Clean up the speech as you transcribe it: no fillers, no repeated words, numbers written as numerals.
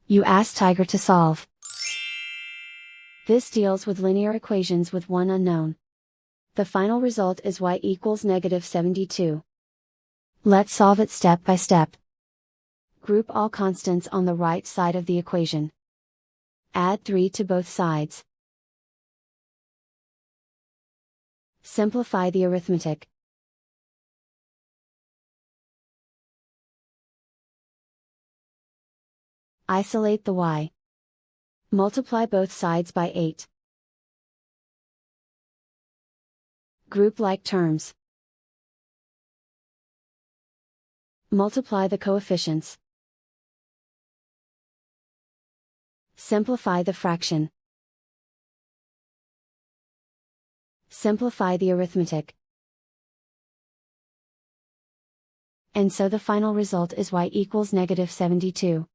You ask Tiger to solve. This deals with linear equations with one unknown. The final result is y equals -72. Let's solve it step by step. Group all constants on the right side of the equation. Add 3 to both sides. Simplify the arithmetic. Isolate the y. Multiply both sides by 8. Group like terms. Multiply the coefficients. Simplify the fraction. Simplify the arithmetic. And so the final result is y equals -72.